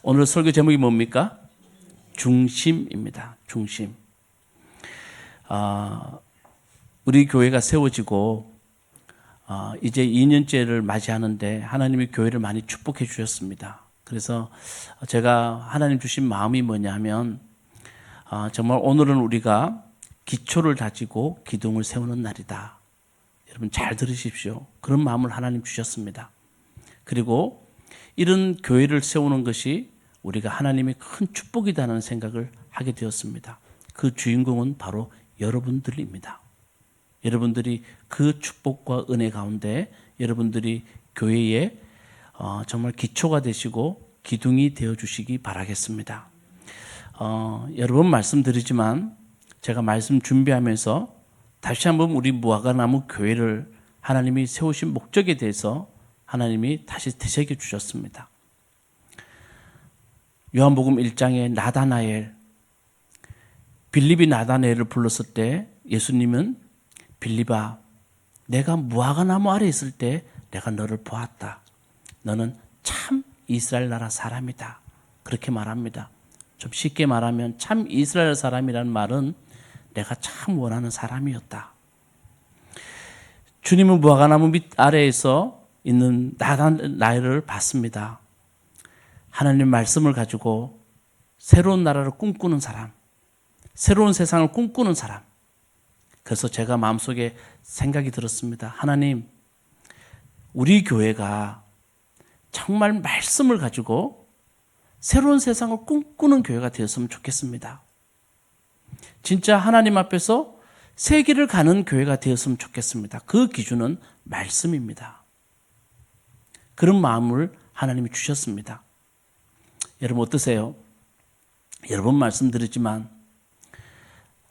오늘 설교 제목이 뭡니까? 중심입니다. 중심. 우리 교회가 세워지고 이제 2년째를 맞이하는데 하나님이 교회를 많이 축복해 주셨습니다. 그래서 제가 하나님 주신 마음이 뭐냐 하면 정말 오늘은 우리가 기초를 다지고 기둥을 세우는 날이다. 여러분 잘 들으십시오. 그런 마음을 하나님 주셨습니다. 그리고 이런 교회를 세우는 것이 우리가 하나님의 큰 축복이라는 생각을 하게 되었습니다. 그 주인공은 바로 여러분들입니다. 여러분들이 그 축복과 은혜 가운데 여러분들이 교회에 정말 기초가 되시고 기둥이 되어주시기 바라겠습니다. 여러 번 말씀드리지만 제가 말씀 준비하면서 다시 한번 우리 무화과나무 교회를 하나님이 세우신 목적에 대해서 하나님이 다시 되새겨 주셨습니다. 요한복음 1장에 나다나엘, 빌립이 나다나엘을 불렀을 때 예수님은 빌립아, 내가 무화과나무 아래 있을 때 내가 너를 보았다. 너는 참 이스라엘 나라 사람이다. 그렇게 말합니다. 좀 쉽게 말하면 참 이스라엘 사람이라는 말은 내가 참 원하는 사람이었다. 주님은 무화과나무 밑 아래에서 있는 나다나엘을 봤습니다. 하나님 말씀을 가지고 새로운 나라를 꿈꾸는 사람, 새로운 세상을 꿈꾸는 사람. 그래서 제가 마음속에 생각이 들었습니다. 하나님, 우리 교회가 정말 말씀을 가지고 새로운 세상을 꿈꾸는 교회가 되었으면 좋겠습니다. 진짜 하나님 앞에서 새 길을 가는 교회가 되었으면 좋겠습니다. 그 기준은 말씀입니다. 그런 마음을 하나님이 주셨습니다. 여러분 어떠세요? 여러 번 말씀드렸지만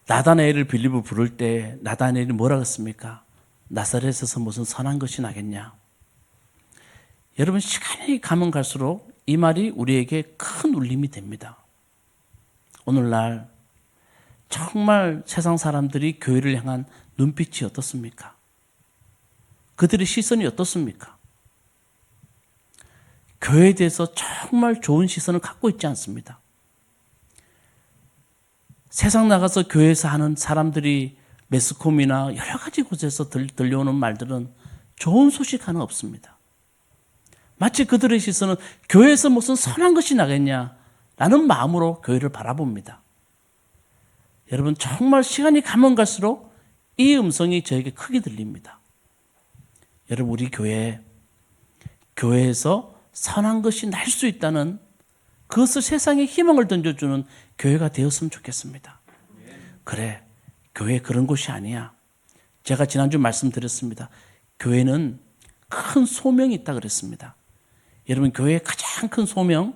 나다나엘을 빌립을 부를 때 나다나엘이 뭐라고 했습니까? 나사렛에서 무슨 선한 것이 나겠냐? 여러분 시간이 가면 갈수록 이 말이 우리에게 큰 울림이 됩니다. 오늘날 정말 세상 사람들이 교회를 향한 눈빛이 어떻습니까? 그들의 시선이 어떻습니까? 교회에 대해서 정말 좋은 시선을 갖고 있지 않습니다. 세상 나가서 교회에서 하는 사람들이 매스컴이나 여러 가지 곳에서 들려오는 말들은 좋은 소식 하나 없습니다. 마치 그들의 시선은 교회에서 무슨 선한 것이 나겠냐라는 마음으로 교회를 바라봅니다. 여러분 정말 시간이 가면 갈수록 이 음성이 저에게 크게 들립니다. 여러분 우리 교회에서 선한 것이 날 수 있다는 그것을 세상에 희망을 던져주는 교회가 되었으면 좋겠습니다. 그래, 교회 그런 곳이 아니야. 제가 지난주 말씀드렸습니다. 교회는 큰 소명이 있다 그랬습니다. 여러분 교회의 가장 큰 소명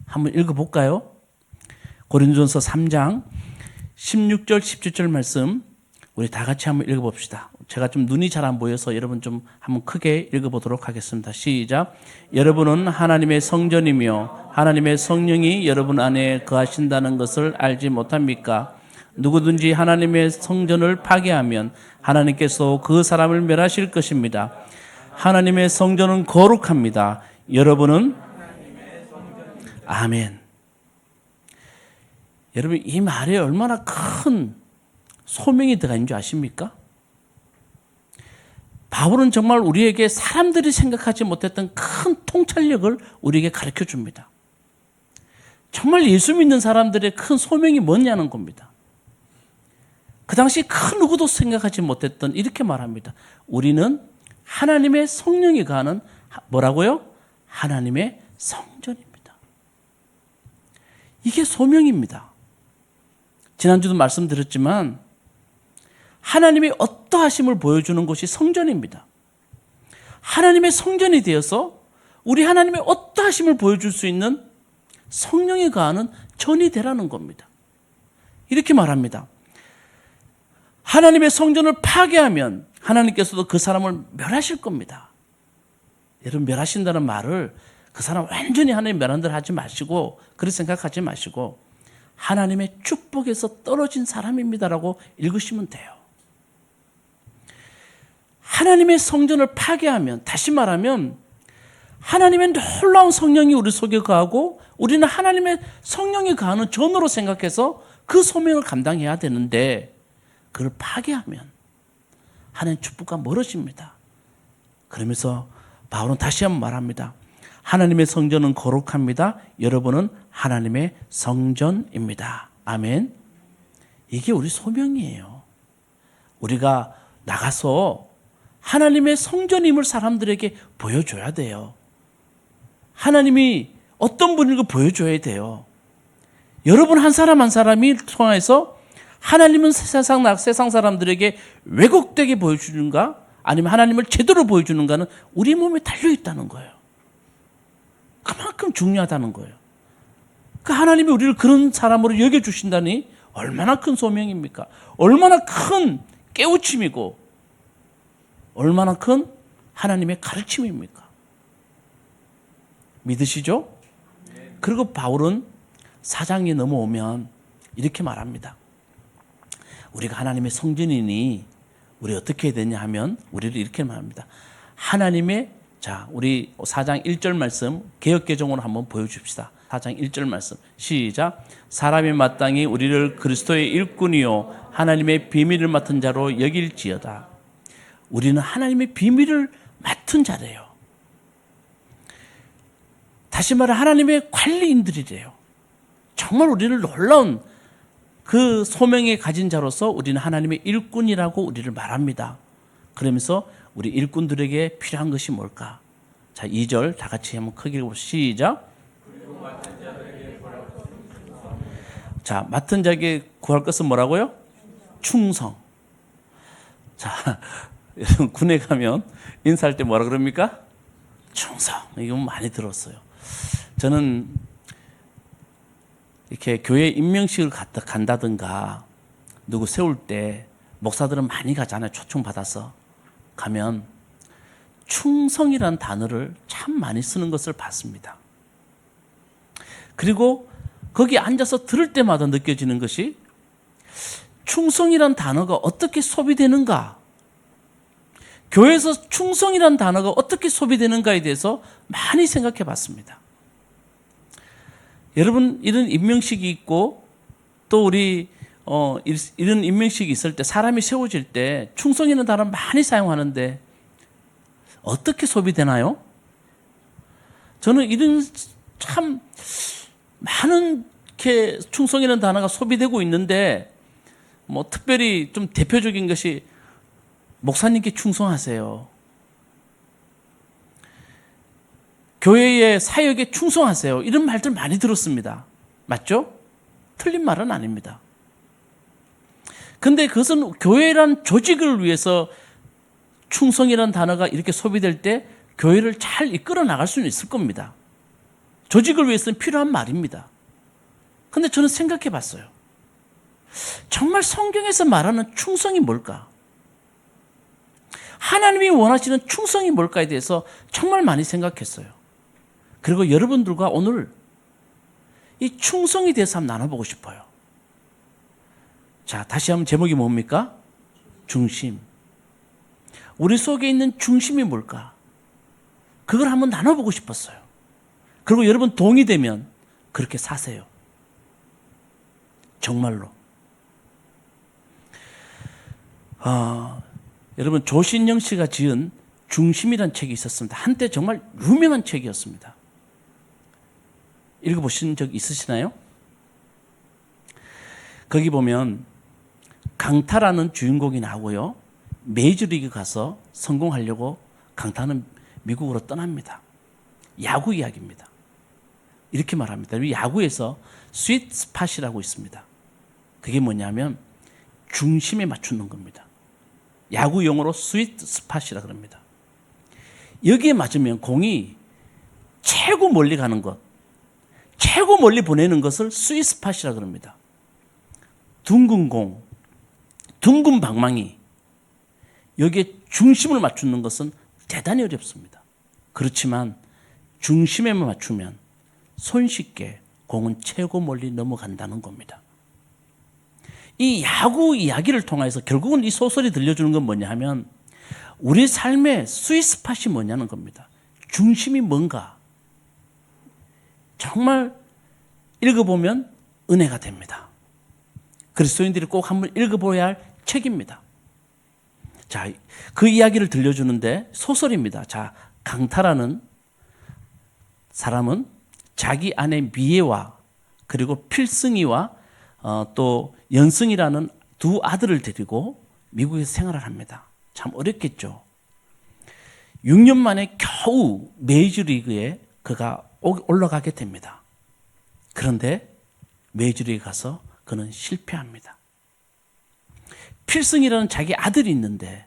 한번 읽어볼까요? 고린도전서 3장 16절 17절 말씀 우리 다 같이 한번 읽어봅시다. 제가 좀 눈이 잘 안 보여서 여러분 좀 한번 크게 읽어보도록 하겠습니다. 시작. 여러분은 하나님의 성전이며 하나님의 성령이 여러분 안에 거하신다는 것을 알지 못합니까? 누구든지 하나님의 성전을 파괴하면 하나님께서 그 사람을 멸하실 것입니다. 하나님의 성전은 거룩합니다. 여러분은 아멘. 여러분 이 말에 얼마나 큰 소명이 들어가 있는 줄 아십니까? 바울은 정말 우리에게 사람들이 생각하지 못했던 큰 통찰력을 우리에게 가르쳐 줍니다. 정말 예수 믿는 사람들의 큰 소명이 뭐냐는 겁니다. 그 당시 그 누구도 생각하지 못했던 이렇게 말합니다. 우리는 하나님의 성령이 가는 뭐라고요? 하나님의 성전입니다. 이게 소명입니다. 지난주도 말씀드렸지만 하나님의 어떠하심을 보여주는 것이 성전입니다. 하나님의 성전이 되어서 우리 하나님의 어떠하심을 보여줄 수 있는 성령이 거하는 전이 되라는 겁니다. 이렇게 말합니다. 하나님의 성전을 파괴하면 하나님께서도 그 사람을 멸하실 겁니다. 여러분 멸하신다는 말을 그 사람 완전히 하나님 멸한다고 하지 마시고 그렇게 생각하지 마시고 하나님의 축복에서 떨어진 사람입니다라고 읽으시면 돼요. 하나님의 성전을 파괴하면 다시 말하면 하나님의 놀라운 성령이 우리 속에 거하고 우리는 하나님의 성령이 가하는 전으로 생각해서 그 소명을 감당해야 되는데 그걸 파괴하면 하나님의 축복과 멀어집니다. 그러면서 바울은 다시 한번 말합니다. 하나님의 성전은 거룩합니다. 여러분은 하나님의 성전입니다. 아멘. 이게 우리 소명이에요. 우리가 나가서 하나님의 성전임을 사람들에게 보여줘야 돼요. 하나님이 어떤 분인 걸 보여줘야 돼요. 여러분 한 사람 한 사람이 통해서 하나님은 세상 사람들에게 왜곡되게 보여주는가 아니면 하나님을 제대로 보여주는가는 우리 몸에 달려있다는 거예요. 그만큼 중요하다는 거예요. 그 하나님이 우리를 그런 사람으로 여겨주신다니 얼마나 큰 소명입니까? 얼마나 큰 깨우침이고 얼마나 큰 하나님의 가르침입니까? 믿으시죠? 그리고 바울은 4장이 넘어오면 이렇게 말합니다. 우리가 하나님의 성전이니 우리 어떻게 해야 되냐 하면 우리를 이렇게 말합니다. 하나님의 우리 4장 1절 말씀 개역개정으로 한번 보여줍시다. 4장 1절 말씀 시작. 사람이 마땅히 우리를 그리스도의 일꾼이요 하나님의 비밀을 맡은 자로 여길지어다. 우리는 하나님의 비밀을 맡은 자래요. 다시 말해 하나님의 관리인들이래요. 정말 우리를 놀라운 그 소명에 가진 자로서 우리는 하나님의 일꾼이라고 우리를 말합니다. 그러면서 우리 일꾼들에게 필요한 것이 뭘까? 자, 2절 다 같이 한번 크게 읽어보시죠. 시작. 자, 맡은 자에게 구할 것은 뭐라고요? 충성. 자, 군에 가면 인사할 때 뭐라 그럽니까? 충성. 이거 많이 들었어요. 저는 이렇게 교회 임명식을 간다든가 누구 세울 때 목사들은 많이 가잖아요. 초청받아서 가면 충성이라는 단어를 참 많이 쓰는 것을 봤습니다. 그리고 거기 앉아서 들을 때마다 느껴지는 것이 충성이라는 단어가 어떻게 소비되는가, 교회에서 충성이라는 단어가 어떻게 소비되는가에 대해서 많이 생각해 봤습니다. 여러분, 이런 임명식이 있고 또 우리 이런 임명식이 있을 때 사람이 세워질 때 충성이라는 단어를 많이 사용하는데 어떻게 소비되나요? 저는 이런 참 많은 게 충성이라는 단어가 소비되고 있는데 뭐 특별히 좀 대표적인 것이 목사님께 충성하세요. 교회의 사역에 충성하세요. 이런 말들 많이 들었습니다. 맞죠? 틀린 말은 아닙니다. 근데 그것은 교회란 조직을 위해서 충성이라는 단어가 이렇게 소비될 때 교회를 잘 이끌어 나갈 수는 있을 겁니다. 조직을 위해서는 필요한 말입니다. 근데 저는 생각해 봤어요. 정말 성경에서 말하는 충성이 뭘까? 하나님이 원하시는 충성이 뭘까에 대해서 정말 많이 생각했어요. 그리고 여러분들과 오늘 이 충성에 대해서 한번 나눠보고 싶어요. 자, 다시 한번 제목이 뭡니까? 중심. 우리 속에 있는 중심이 뭘까? 그걸 한번 나눠보고 싶었어요. 그리고 여러분 동의되면 그렇게 사세요. 정말로. 여러분 조신영 씨가 지은 중심이라는 책이 있었습니다. 한때 정말 유명한 책이었습니다. 읽어보신 적 있으시나요? 거기 보면 강타라는 주인공이 나오고요. 메이저리그 가서 성공하려고 강타는 미국으로 떠납니다. 야구 이야기입니다. 이렇게 말합니다. 야구에서 스윗 스팟이라고 있습니다. 그게 뭐냐면 중심에 맞추는 겁니다. 야구 용어로 스윗 스팟이라 그럽니다. 여기에 맞으면 공이 최고 멀리 가는 것, 최고 멀리 보내는 것을 스윗 스팟이라 그럽니다. 둥근 공, 둥근 방망이, 여기에 중심을 맞추는 것은 대단히 어렵습니다. 그렇지만 중심에만 맞추면 손쉽게 공은 최고 멀리 넘어간다는 겁니다. 이 야구 이야기를 통해서 결국은 이 소설이 들려주는 건 뭐냐 하면 우리 삶의 스윗스팟이 뭐냐는 겁니다. 중심이 뭔가. 정말 읽어보면 은혜가 됩니다. 그리스도인들이 꼭 한번 읽어봐야 할 책입니다. 자, 그 이야기를 들려주는데 소설입니다. 자, 강타라는 사람은 자기 아내 미애와 그리고 필승이와 또 연승이라는 두 아들을 데리고 미국에서 생활을 합니다. 참 어렵겠죠. 6년 만에 겨우 메이저리그에 그가 올라가게 됩니다. 그런데 메이저리그에 가서 그는 실패합니다. 필승이라는 자기 아들이 있는데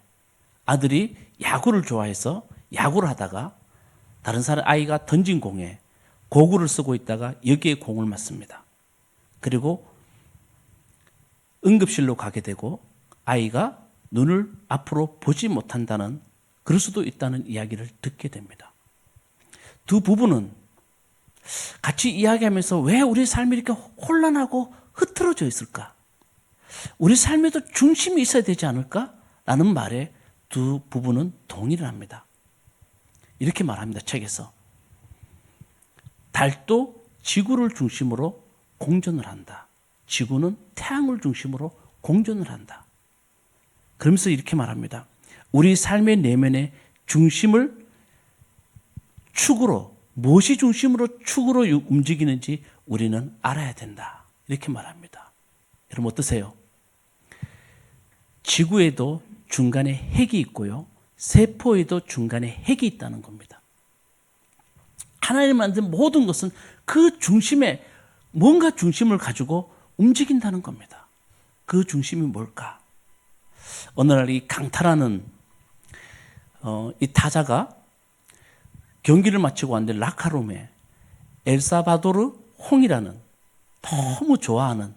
아들이 야구를 좋아해서 야구를 하다가 다른 사람 아이가 던진 공에 고구를 쓰고 있다가 여기에 공을 맞습니다. 그리고 응급실로 가게 되고 아이가 눈을 앞으로 보지 못한다는, 그럴 수도 있다는 이야기를 듣게 됩니다. 두 부부는 같이 이야기하면서 왜 우리 삶이 이렇게 혼란하고 흐트러져 있을까? 우리 삶에도 중심이 있어야 되지 않을까? 라는 말에 두 부부는 동의를 합니다. 이렇게 말합니다. 책에서. 달도 지구를 중심으로 공전을 한다. 지구는 태양을 중심으로 공전을 한다. 그러면서 이렇게 말합니다. 우리 삶의 내면의 중심을 축으로, 무엇이 중심으로 축으로 움직이는지 우리는 알아야 된다. 이렇게 말합니다. 여러분 어떠세요? 지구에도 중간에 핵이 있고요. 세포에도 중간에 핵이 있다는 겁니다. 하나님 만든 모든 것은 그 중심에 뭔가 중심을 가지고 움직인다는 겁니다. 그 중심이 뭘까? 어느 날 이 강타라는 이 타자가 경기를 마치고 왔는데 라카룸에 엘사바도르 홍이라는 너무 좋아하는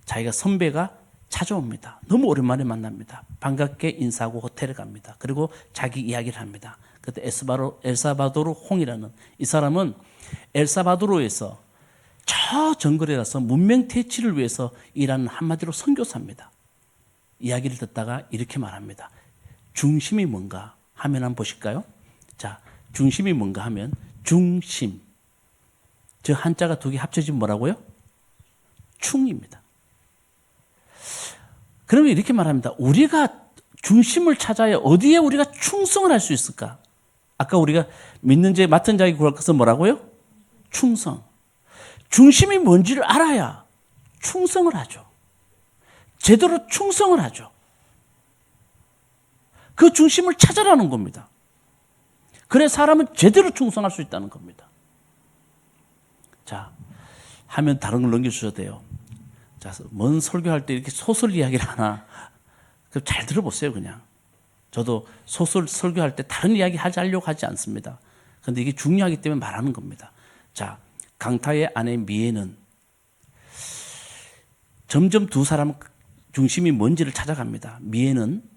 자기가 선배가 찾아옵니다. 너무 오랜만에 만납니다. 반갑게 인사하고 호텔에 갑니다. 그리고 자기 이야기를 합니다. 그때 엘사바도르 홍이라는 이 사람은 엘사바도르에서 저 정글에 가서 문명 퇴치를 위해서 일하는 한마디로 선교사입니다. 이야기를 듣다가 이렇게 말합니다. 중심이 뭔가 하면 한번 보실까요? 자, 중심이 뭔가 하면 중심. 저 한자가 두 개 합쳐지면 뭐라고요? 충입니다. 그러면 이렇게 말합니다. 우리가 중심을 찾아야 어디에 우리가 충성을 할 수 있을까? 아까 우리가 믿는 자, 맡은 자에게 구할 것은 뭐라고요? 충성. 중심이 뭔지를 알아야 충성을 하죠. 제대로 충성을 하죠. 그 중심을 찾아라는 겁니다. 그래 사람은 제대로 충성할 수 있다는 겁니다. 자, 하면 다른 걸 넘겨주셔도 돼요. 자, 먼 설교할 때 이렇게 소설 이야기를 하나, 잘 들어보세요, 그냥. 저도 소설 설교할 때 다른 이야기 하려고 하지 않습니다. 그런데 이게 중요하기 때문에 말하는 겁니다. 자, 강타의 아내 미애는 점점 두 사람 중심이 뭔지를 찾아갑니다. 미애는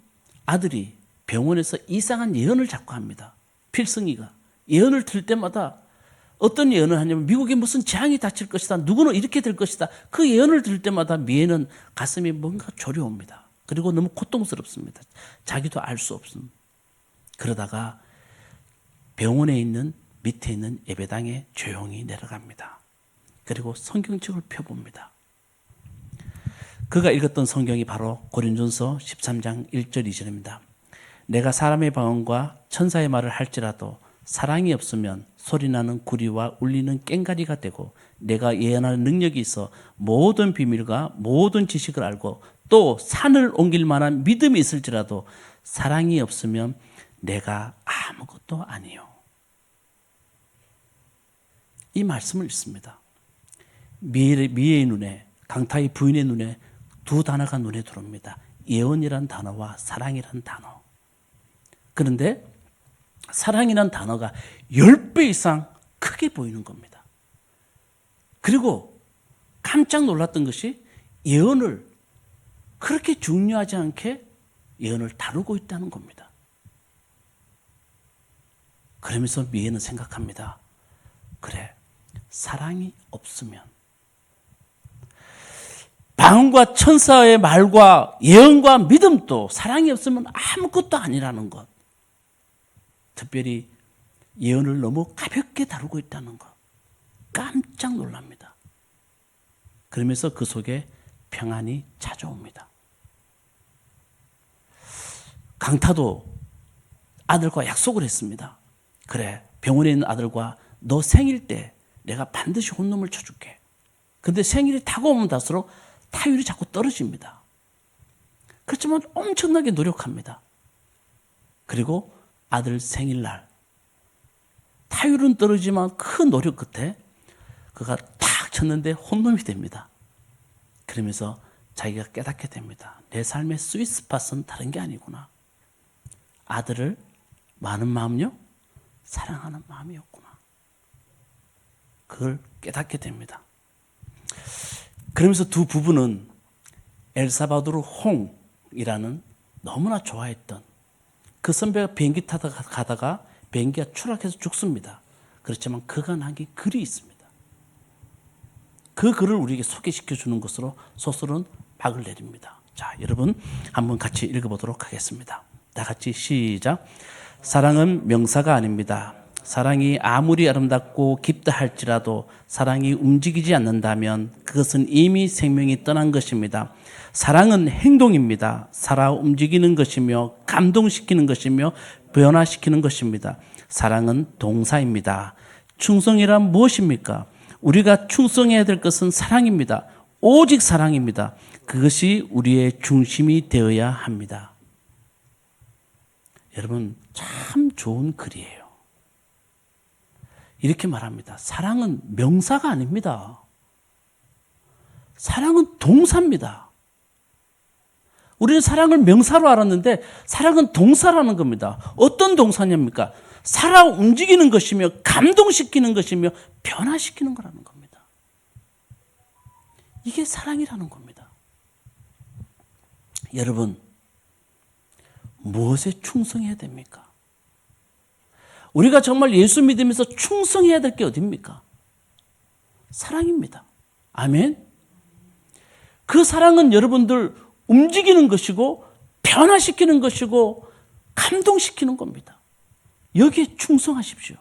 아들이 병원에서 이상한 예언을 자꾸 합니다. 필승이가 예언을 들을 때마다 어떤 예언을 하냐면 미국에 무슨 재앙이 닥칠 것이다. 누구는 이렇게 될 것이다. 그 예언을 들을 때마다 미애는 가슴이 뭔가 저려옵니다. 그리고 너무 고통스럽습니다. 자기도 알 수 없음. 그러다가 병원에 있는 밑에 있는 예배당에 조용히 내려갑니다. 그리고 성경책을 펴봅니다. 그가 읽었던 성경이 바로 고린도전서 13장 1절 2절입니다. 내가 사람의 방언과 천사의 말을 할지라도 사랑이 없으면 소리나는 구리와 울리는 꽹가리가 되고 내가 예언하는 능력이 있어 모든 비밀과 모든 지식을 알고 또 산을 옮길 만한 믿음이 있을지라도 사랑이 없으면 내가 아무것도 아니요. 이 말씀을 읽습니다. 미애의 눈에, 강타의 부인의 눈에 두 단어가 눈에 들어옵니다. 예언이란 단어와 사랑이란 단어. 그런데 사랑이란 단어가 10배 이상 크게 보이는 겁니다. 그리고 깜짝 놀랐던 것이 예언을 그렇게 중요하지 않게 예언을 다루고 있다는 겁니다. 그러면서 미애는 생각합니다. 그래, 사랑이 없으면 방언과 천사의 말과 예언과 믿음도 사랑이 없으면 아무것도 아니라는 것. 특별히 예언을 너무 가볍게 다루고 있다는 것. 깜짝 놀랍니다. 그러면서 그 속에 평안이 찾아옵니다. 강타도 아들과 약속을 했습니다. 그래, 병원에 있는 아들과 너 생일 때 내가 반드시 혼놈을 쳐줄게. 근데 생일이 다가오면 갈수록 타율이 자꾸 떨어집니다. 그렇지만 엄청나게 노력합니다. 그리고 아들 생일날 타율은 떨어지지만 큰 노력 끝에 그가 탁 쳤는데 혼놈이 됩니다. 그러면서 자기가 깨닫게 됩니다. 내 삶의 스위스팟은 다른 게 아니구나. 아들을 많은 마음요? 사랑하는 마음이었구나. 그걸 깨닫게 됩니다. 그러면서 두 부부는 엘사바도르 홍이라는 너무나 좋아했던 그 선배가 비행기 타다가 가다가 비행기가 추락해서 죽습니다. 그렇지만 그가 남긴 글이 있습니다. 그 글을 우리에게 소개시켜 주는 것으로 소설은 막을 내립니다. 자, 여러분 한번 같이 읽어보도록 하겠습니다. 다 같이 시작. 사랑은 명사가 아닙니다. 사랑이 아무리 아름답고 깊다 할지라도 사랑이 움직이지 않는다면 그것은 이미 생명이 떠난 것입니다. 사랑은 행동입니다. 살아 움직이는 것이며 감동시키는 것이며 변화시키는 것입니다. 사랑은 동사입니다. 충성이란 무엇입니까? 우리가 충성해야 될 것은 사랑입니다. 오직 사랑입니다. 그것이 우리의 중심이 되어야 합니다. 여러분, 참 좋은 글이에요. 이렇게 말합니다. 사랑은 명사가 아닙니다. 사랑은 동사입니다. 우리는 사랑을 명사로 알았는데 사랑은 동사라는 겁니다. 어떤 동사냐입니까? 살아 움직이는 것이며 감동시키는 것이며 변화시키는 거라는 겁니다. 이게 사랑이라는 겁니다. 여러분, 무엇에 충성해야 됩니까? 우리가 정말 예수 믿으면서 충성해야 될 게 어디입니까? 사랑입니다. 아멘. 그 사랑은 여러분들 움직이는 것이고 변화시키는 것이고 감동시키는 겁니다. 여기에 충성하십시오.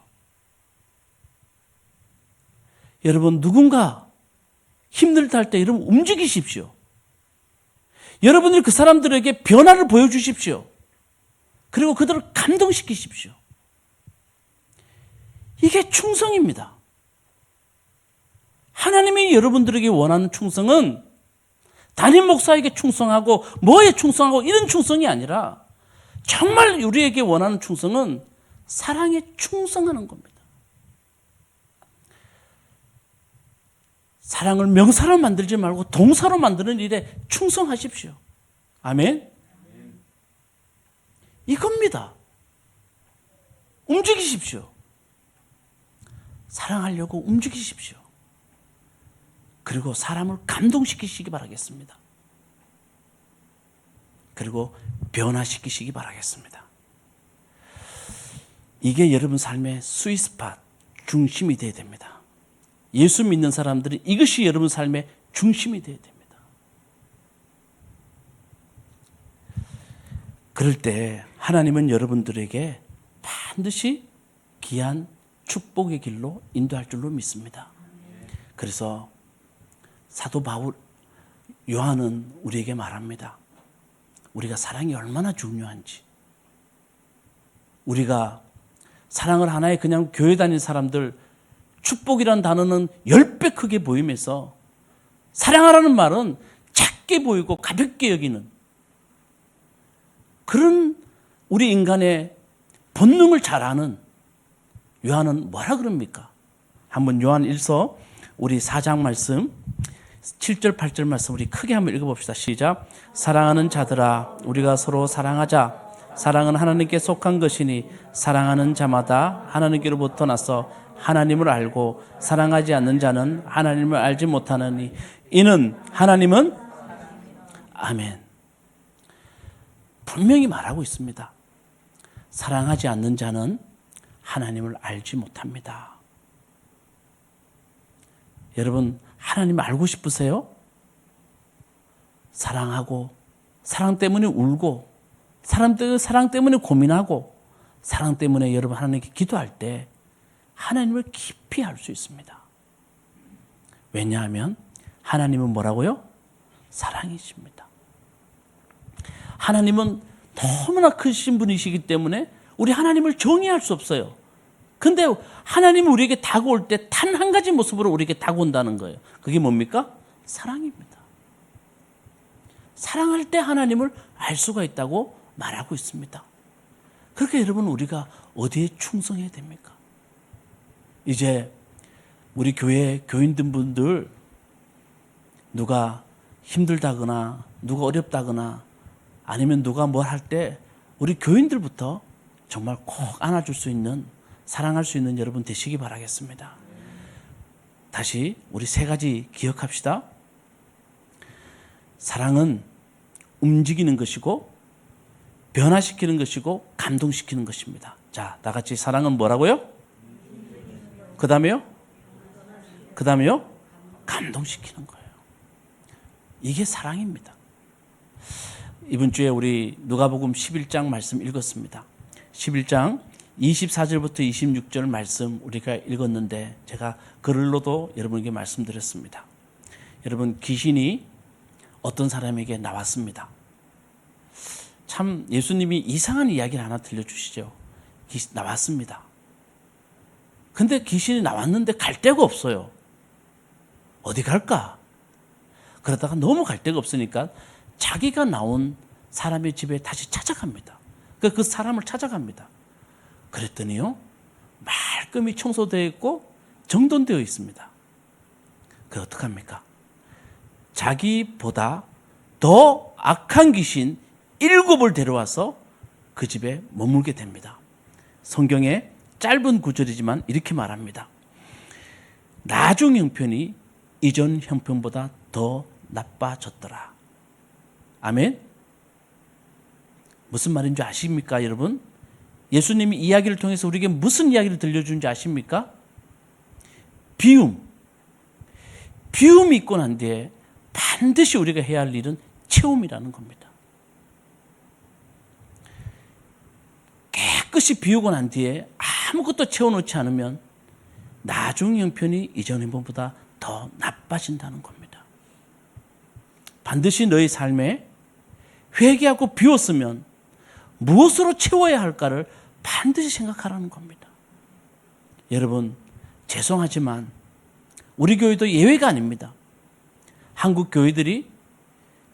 여러분, 누군가 힘들다 할 때 여러분 움직이십시오. 여러분들이 그 사람들에게 변화를 보여주십시오. 그리고 그들을 감동시키십시오. 이게 충성입니다. 하나님이 여러분들에게 원하는 충성은 담임 목사에게 충성하고 뭐에 충성하고 이런 충성이 아니라 정말 우리에게 원하는 충성은 사랑에 충성하는 겁니다. 사랑을 명사로 만들지 말고 동사로 만드는 일에 충성하십시오. 아멘. 이겁니다. 움직이십시오. 사랑하려고 움직이십시오. 그리고 사람을 감동시키시기 바라겠습니다. 그리고 변화시키시기 바라겠습니다. 이게 여러분 삶의 스위스팟, 중심이 되어야 됩니다. 예수 믿는 사람들은 이것이 여러분 삶의 중심이 되어야 됩니다. 그럴 때 하나님은 여러분들에게 반드시 귀한 축복의 길로 인도할 줄로 믿습니다. 그래서 사도 바울, 요한은 우리에게 말합니다. 우리가 사랑이 얼마나 중요한지. 우리가 사랑을 하나의 그냥 교회 다니는 사람들, 축복이라는 단어는 10배 크게 보이면서 사랑하라는 말은 작게 보이고 가볍게 여기는 그런 우리 인간의 본능을 잘 아는 요한은 뭐라 그럽니까? 한번 요한 1서 우리 4장 말씀 7절 8절 말씀 우리 크게 한번 읽어봅시다. 시작. 사랑하는 자들아 우리가 서로 사랑하자. 사랑은 하나님께 속한 것이니 사랑하는 자마다 하나님께로부터 나서 하나님을 알고 사랑하지 않는 자는 하나님을 알지 못하느니 이는 하나님은 아멘. 분명히 말하고 있습니다. 사랑하지 않는 자는 하나님을 알지 못합니다. 여러분, 하나님 알고 싶으세요? 사랑하고 사랑 때문에 울고 사랑 때문에 고민하고 사랑 때문에 여러분 하나님께 기도할 때 하나님을 깊이 알 수 있습니다. 왜냐하면 하나님은 뭐라고요? 사랑이십니다. 하나님은 너무나 크신 분이시기 때문에 우리 하나님을 정의할 수 없어요. 근데 하나님은 우리에게 다가올 때 단 한 가지 모습으로 우리에게 다가온다는 거예요. 그게 뭡니까? 사랑입니다. 사랑할 때 하나님을 알 수가 있다고 말하고 있습니다. 그렇게 여러분 우리가 어디에 충성해야 됩니까? 이제 우리 교회 교인분들 누가 힘들다거나 누가 어렵다거나 아니면 누가 뭘 할 때 우리 교인들부터 정말 꼭 안아줄 수 있는 사랑할 수 있는 여러분 되시기 바라겠습니다. 다시 우리 세 가지 기억합시다. 사랑은 움직이는 것이고 변화시키는 것이고 감동시키는 것입니다. 자, 다 같이 사랑은 뭐라고요? 그 다음에요? 감동시키는 거예요. 이게 사랑입니다. 이번 주에 우리 누가복음 11장 말씀 읽었습니다. 11장 24절부터 26절 말씀 우리가 읽었는데 제가 글로도 여러분에게 말씀드렸습니다. 여러분, 귀신이 어떤 사람에게 나왔습니다. 참 예수님이 이상한 이야기를 하나 들려주시죠. 나왔습니다. 근데 귀신이 나왔는데 갈 데가 없어요. 어디 갈까? 그러다가 너무 갈 데가 없으니까 자기가 나온 사람의 집에 다시 찾아갑니다. 그 사람을 찾아갑니다. 그랬더니요, 말끔히 청소되어 있고 정돈되어 있습니다. 그 어떡합니까? 자기보다 더 악한 귀신 7을 데려와서 그 집에 머물게 됩니다. 성경에 짧은 구절이지만 이렇게 말합니다. 나중 형편이 이전 형편보다 더 나빠졌더라. 아멘? 무슨 말인지 아십니까, 여러분? 예수님이 이야기를 통해서 우리에게 무슨 이야기를 들려주는지 아십니까? 비움이 있고 난 뒤에 반드시 우리가 해야 할 일은 채움이라는 겁니다. 깨끗이 비우고 난 뒤에 아무것도 채워놓지 않으면 나중 형편이 이전 형편보다 더 나빠진다는 겁니다. 반드시 너의 삶에 회개하고 비웠으면 무엇으로 채워야 할까를 반드시 생각하라는 겁니다. 여러분, 죄송하지만 우리 교회도 예외가 아닙니다. 한국 교회들이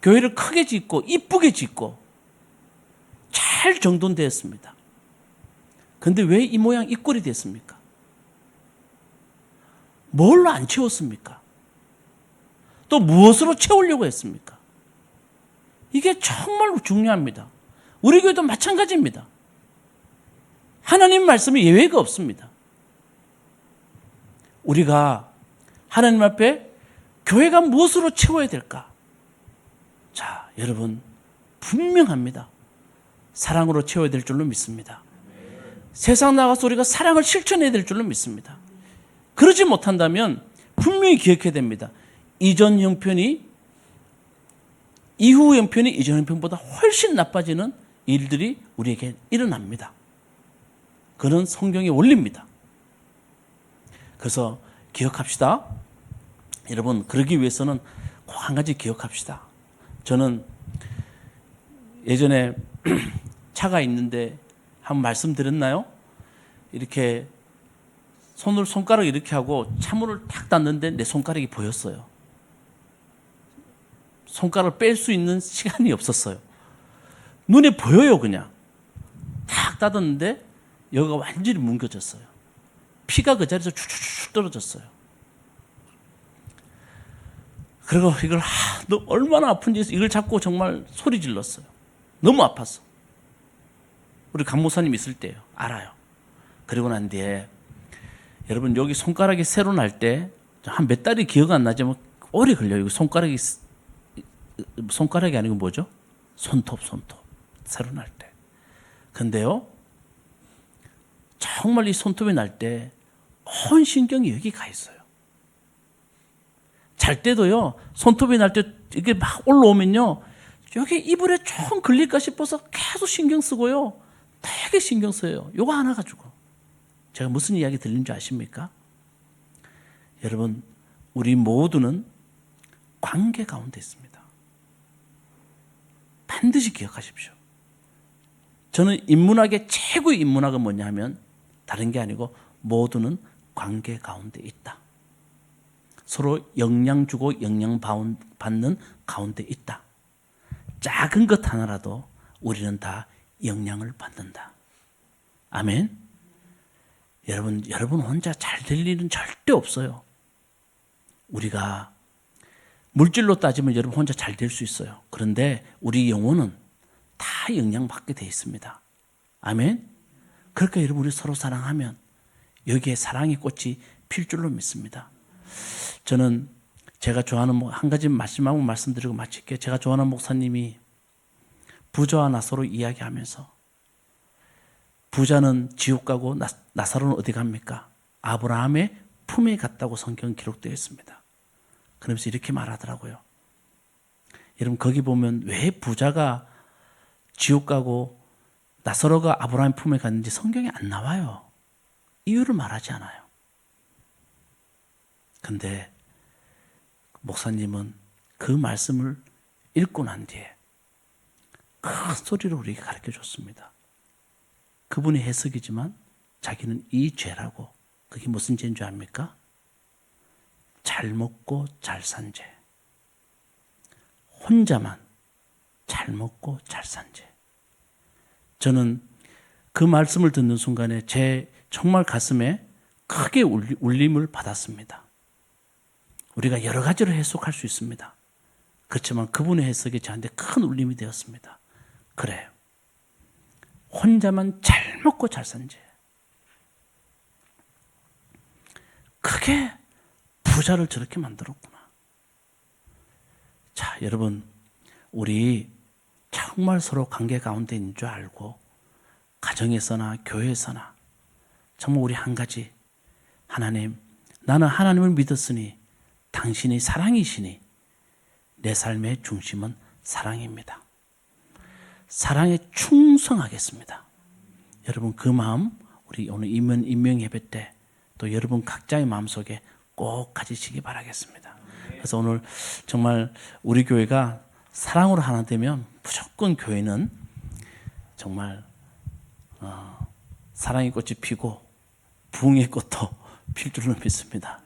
교회를 크게 짓고 이쁘게 짓고 잘 정돈되었습니다. 그런데 왜 이 모양 이 꼴이 됐습니까? 뭘로 안 채웠습니까? 또 무엇으로 채우려고 했습니까? 이게 정말 중요합니다. 우리 교회도 마찬가지입니다. 하나님 말씀에 예외가 없습니다. 우리가 하나님 앞에 교회가 무엇으로 채워야 될까? 자, 여러분, 분명합니다. 사랑으로 채워야 될 줄로 믿습니다. 세상 나가서 우리가 사랑을 실천해야 될 줄로 믿습니다. 그러지 못한다면 분명히 기억해야 됩니다. 이전 형편이 이후 형편이 이전 형편보다 훨씬 나빠지는 일들이 우리에게 일어납니다. 그런 성경의 원리입니다. 그래서 기억합시다. 여러분, 그러기 위해서는 꼭 한 가지 기억합시다. 저는 예전에 차가 있는데 한번 말씀드렸나요? 이렇게 손가락 이렇게 하고 차문을 탁 닫는데 내 손가락이 보였어요. 손가락을 뺄 수 있는 시간이 없었어요. 눈에 보여요, 그냥. 탁 닫았는데 여기가 완전히 뭉개졌어요. 피가 그 자리에서 추추추 떨어졌어요. 그리고 이걸 너 얼마나 아픈지 이걸 잡고 정말 소리 질렀어요. 너무 아팠어. 우리 강목사님 있을 때요. 알아요. 그리고 난 뒤에 여러분, 여기 손가락이 새로 날 때 한 몇 달이 기억 안 나지만 오래 걸려요. 손가락이 아니고 뭐죠? 손톱 새로 날 때. 근데요, 정말 이 손톱이 날 때 온 신경이 여기 가 있어요. 잘 때도요, 손톱이 날 때 이게 막 올라오면요, 여기 이불에 좀 걸릴까 싶어서 계속 신경 쓰고요. 되게 신경 써요. 요거 하나 가지고. 제가 무슨 이야기 들린 줄 아십니까? 여러분, 우리 모두는 관계 가운데 있습니다. 반드시 기억하십시오. 저는 인문학의 최고의 인문학은 뭐냐 하면 다른 게 아니고 모두는 관계 가운데 있다. 서로 영향 주고 영향 받는 가운데 있다. 작은 것 하나라도 우리는 다 영향을 받는다. 아멘. 여러분 혼자 잘 될 일은 절대 없어요. 우리가 물질로 따지면 여러분 혼자 잘 될 수 있어요. 그런데 우리 영혼은 다 영향받게 돼 있습니다. 아멘. 그러니까 여러분 우리 서로 사랑하면 여기에 사랑의 꽃이 필 줄로 믿습니다. 저는 제가 좋아하는 한 가지 마지막 말씀드리고 마칠게요. 제가 좋아하는 목사님이 부자와 나사로 이야기하면서 부자는 지옥 가고 나사로는 어디 갑니까? 아브라함의 품에 갔다고 성경 기록되어 있습니다. 그러면서 이렇게 말하더라고요. 여러분 거기 보면 왜 부자가 지옥 가고 나사로가 아브라함 품에 갔는지 성경에 안 나와요. 이유를 말하지 않아요. 그런데 목사님은 그 말씀을 읽고 난 뒤에 큰 소리로 우리에게 가르쳐 줬습니다. 그분의 해석이지만 자기는 이 죄라고. 그게 무슨 죄인 줄 압니까? 잘 먹고 잘 산 죄. 혼자만 잘 먹고 잘 산 죄. 저는 그 말씀을 듣는 순간에 제 정말 가슴에 크게 울림을 받았습니다. 우리가 여러 가지로 해석할 수 있습니다. 그렇지만 그분의 해석이 저한테 큰 울림이 되었습니다. 그래요. 혼자만 잘 먹고 잘 산 죄. 그게 부자를 저렇게 만들었구나. 자, 여러분, 우리 정말 서로 관계 가운데 있는 줄 알고 가정에서나 교회에서나 정말 우리 한 가지, 하나님, 나는 하나님을 믿었으니 당신이 사랑이시니 내 삶의 중심은 사랑입니다. 사랑에 충성하겠습니다. 여러분 그 마음 우리 오늘 임명 예배 때 또 여러분 각자의 마음속에 꼭 가지시기 바라겠습니다. 그래서 오늘 정말 우리 교회가 사랑으로 하나 되면 무조건 교회는 정말 사랑의 꽃이 피고 부흥의 꽃도 필 줄로 믿습니다.